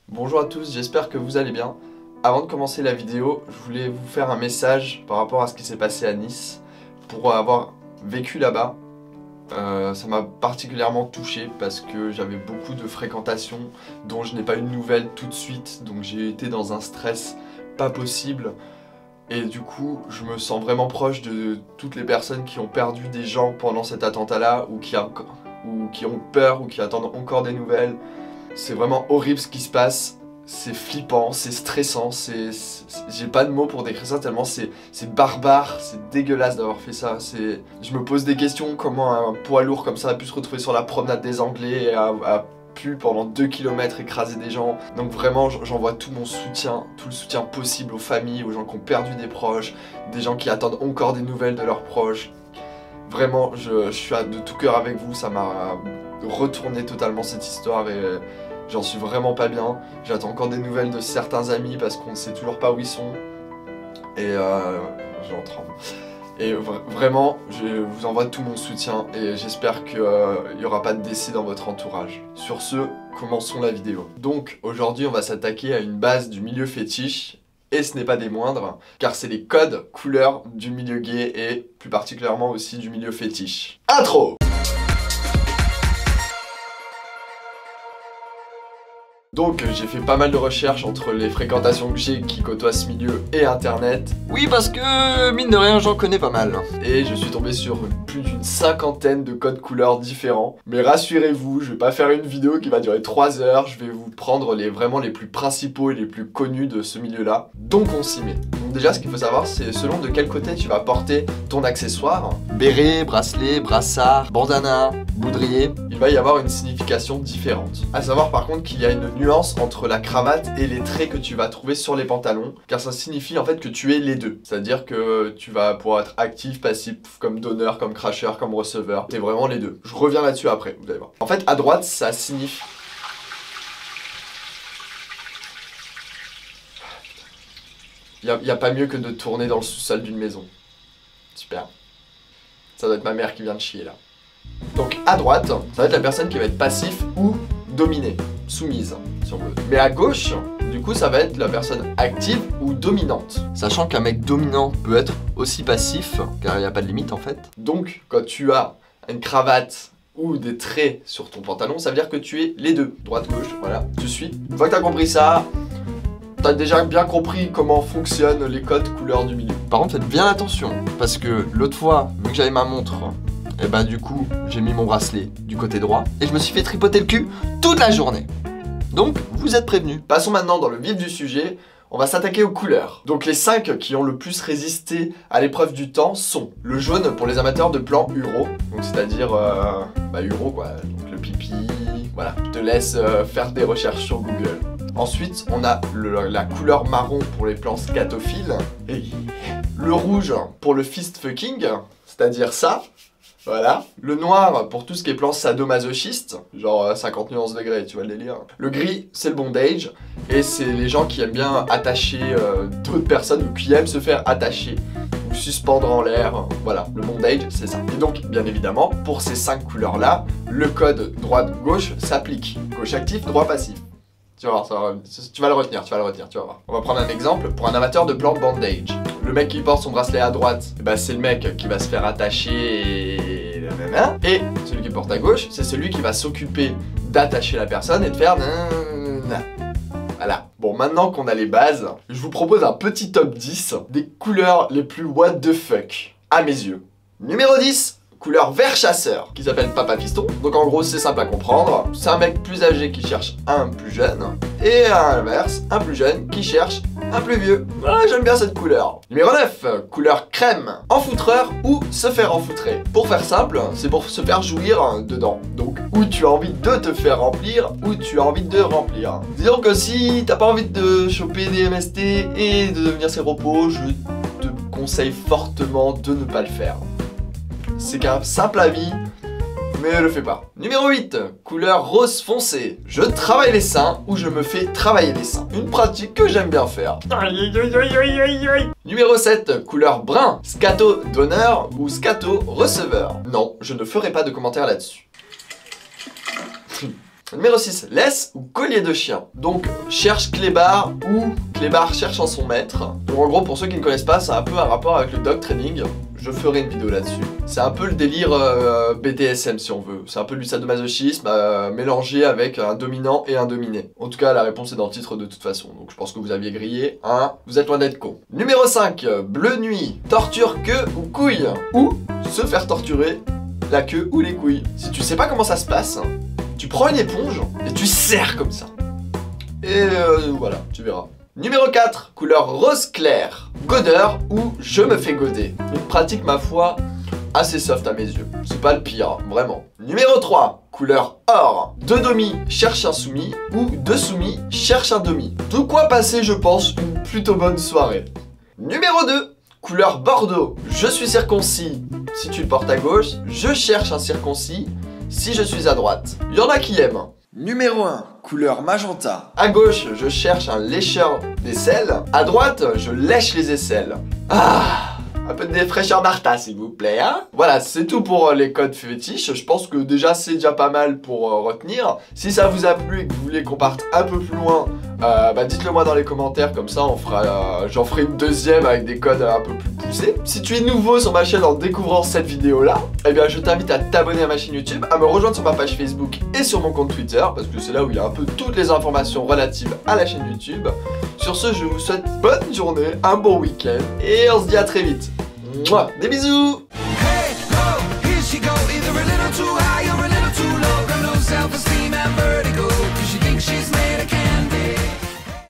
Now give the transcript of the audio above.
Bonjour à tous, j'espère que vous allez bien. Avant de commencer la vidéo, je voulais vous faire un message par rapport à ce qui s'est passé à Nice. Pour avoir vécu là-bas, ça m'a particulièrement touché parce que j'avais beaucoup de fréquentations dont je n'ai pas eu de nouvelles tout de suite. Donc j'ai été dans un stress pas possible. Et du coup, je me sens vraiment proche de toutes les personnes qui ont perdu des gens pendant cet attentat-là ou qui ont peur ou qui attendent encore des nouvelles. C'est vraiment horrible ce qui se passe, c'est flippant, c'est stressant, j'ai pas de mots pour décrire ça tellement c'est barbare, c'est dégueulasse d'avoir fait ça. Je me pose des questions, comment un poids lourd comme ça a pu se retrouver sur la promenade des Anglais et a pu pendant 2 km écraser des gens. Donc vraiment j'envoie tout mon soutien, tout le soutien possible aux familles, aux gens qui ont perdu des proches, des gens qui attendent encore des nouvelles de leurs proches. Vraiment, je suis de tout cœur avec vous, ça m'a retourné totalement cette histoire et j'en suis vraiment pas bien. J'attends encore des nouvelles de certains amis parce qu'on ne sait toujours pas où ils sont. Et j'en tremble. Et vraiment, je vous envoie tout mon soutien et j'espère qu'il n'y aura pas de décès dans votre entourage. Sur ce, commençons la vidéo. Donc aujourd'hui, on va s'attaquer à une base du milieu fétiche. Et ce n'est pas des moindres, car c'est les codes couleurs du milieu gay et plus particulièrement aussi du milieu fétiche. Intro! Donc j'ai fait pas mal de recherches entre les fréquentations que j'ai qui côtoient ce milieu et internet. Oui parce que mine de rien j'en connais pas mal. Et je suis tombé sur plus d'une 50aine de codes couleurs différents. Mais rassurez-vous, je vais pas faire une vidéo qui va durer 3 heures. Je vais vous prendre vraiment les plus principaux et les plus connus de ce milieu là. Donc on s'y met. Donc déjà ce qu'il faut savoir c'est selon de quel côté tu vas porter ton accessoire. Béret, bracelet, brassard, bandana, boudrier. Il va y avoir une signification différente. À savoir par contre qu'il y a une nuance entre la cravate et les traits que tu vas trouver sur les pantalons, car ça signifie en fait que tu es les deux. C'est-à-dire que tu vas pouvoir être actif, passif, comme donneur, comme cracheur, comme receveur. T'es vraiment les deux. Je reviens là-dessus après, vous allez voir. En fait, à droite, ça signifie... Il n'y a pas mieux que de tourner dans le sous-sol d'une maison. Super. Ça doit être ma mère qui vient de chier là. Donc à droite, ça va être la personne qui va être passif ou dominée, soumise si on veut. Mais à gauche, du coup ça va être la personne active ou dominante. Sachant qu'un mec dominant peut être aussi passif, car il n'y a pas de limite en fait. Donc quand tu as une cravate ou des traits sur ton pantalon, ça veut dire que tu es les deux, droite-gauche, voilà, tu suis. Une fois que tu as compris ça, t'as déjà bien compris comment fonctionnent les codes couleurs du milieu. Par contre faites bien attention, parce que l'autre fois, vu que j'avais ma montre, et bah du coup, j'ai mis mon bracelet du côté droit et je me suis fait tripoter le cul toute la journée. Donc, vous êtes prévenus. Passons maintenant dans le vif du sujet, on va s'attaquer aux couleurs. Donc les 5 qui ont le plus résisté à l'épreuve du temps sont le jaune pour les amateurs de plans Uro, donc c'est-à-dire, Uro quoi, donc le pipi, voilà. Je te laisse faire des recherches sur Google. Ensuite, on a la couleur marron pour les plans scatophiles, et le rouge pour le fist fucking, c'est-à-dire ça. Voilà. Le noir pour tout ce qui est plan sadomasochiste, genre 50 nuances degrés, tu vois le délire. Le gris, c'est le bondage, et c'est les gens qui aiment bien attacher d'autres personnes ou qui aiment se faire attacher ou suspendre en l'air. Voilà, le bondage, c'est ça. Et donc, bien évidemment, pour ces 5 couleurs-là, le code droite-gauche s'applique. Gauche actif, droit passif. Tu vas voir, tu vas le retenir, tu vas voir. On va prendre un exemple pour un amateur de plan bandage. Le mec qui porte son bracelet à droite, bah c'est le mec qui va se faire attacher et celui qui porte à gauche, c'est celui qui va s'occuper d'attacher la personne et de faire voilà. Bon, maintenant qu'on a les bases, je vous propose un petit top 10 des couleurs les plus what the fuck, à mes yeux. Numéro 10, couleur vert chasseur, qui s'appelle Papa Piston. Donc en gros c'est simple à comprendre, c'est un mec plus âgé qui cherche un plus jeune, et à l'inverse, un plus jeune qui cherche un plus vieux. Ah, j'aime bien cette couleur. Numéro 9, couleur crème, enfoutreur ou se faire enfoutrer. Pour faire simple, c'est pour se faire jouir dedans. Donc, ou tu as envie de te faire remplir, ou tu as envie de remplir. Disons que si t'as pas envie de choper des MST et de devenir séropos, je te conseille fortement de ne pas le faire. C'est qu'un simple avis, mais le fais pas. Numéro 8, couleur rose foncé. Je travaille les seins ou je me fais travailler les seins. Une pratique que j'aime bien faire. Numéro 7, couleur brun. Scato donneur ou scato receveur. Non, je ne ferai pas de commentaires là-dessus. Numéro 6, laisse ou collier de chien. Donc cherche clébard ou clébard cherche en son maître. Donc en gros pour ceux qui ne connaissent pas, c'est un peu un rapport avec le dog training. Je ferai une vidéo là-dessus. C'est un peu le délire BDSM si on veut. C'est un peu du sadomasochisme mélangé avec un dominant et un dominé. En tout cas la réponse est dans le titre de toute façon. Donc je pense que vous aviez grillé. Hein, vous êtes loin d'être con. Numéro 5, bleu nuit. Torture queue ou couille. Ou se faire torturer la queue ou les couilles. Si tu sais pas comment ça se passe, tu prends une éponge et tu serres comme ça. Et voilà, tu verras. Numéro 4, couleur rose clair. Godeur ou je me fais goder. Une pratique, ma foi, assez soft à mes yeux. C'est pas le pire, vraiment. Numéro 3, couleur or. Deux domis cherche un soumis ou deux soumis cherche un domi. De quoi passer, je pense, une plutôt bonne soirée. Numéro 2, couleur bordeaux. Je suis circoncis si tu le portes à gauche. Je cherche un circoncis si je suis à droite. Il y en a qui aiment. Numéro 1, couleur magenta. À gauche, je cherche un lécheur d'aisselle. À droite, je lèche les aisselles. Ah, un peu de défraîcheur Martha, s'il vous plaît, hein. Voilà, c'est tout pour les codes fétiches. Je pense que déjà, c'est déjà pas mal pour retenir. Si ça vous a plu et que vous voulez qu'on parte un peu plus loin, dites-le moi dans les commentaires, comme ça on fera, j'en ferai une deuxième avec des codes un peu plus poussés. Si tu es nouveau sur ma chaîne en découvrant cette vidéo là, eh bien je t'invite à t'abonner à ma chaîne YouTube, à me rejoindre sur ma page Facebook et sur mon compte Twitter, parce que c'est là où il y a un peu toutes les informations relatives à la chaîne YouTube. Sur ce, je vous souhaite bonne journée, un bon week-end, et on se dit à très vite. Mouah, des bisous. Hey, oh, here she go, either a little too high or a little too low. Got low self-esteem and vertigo.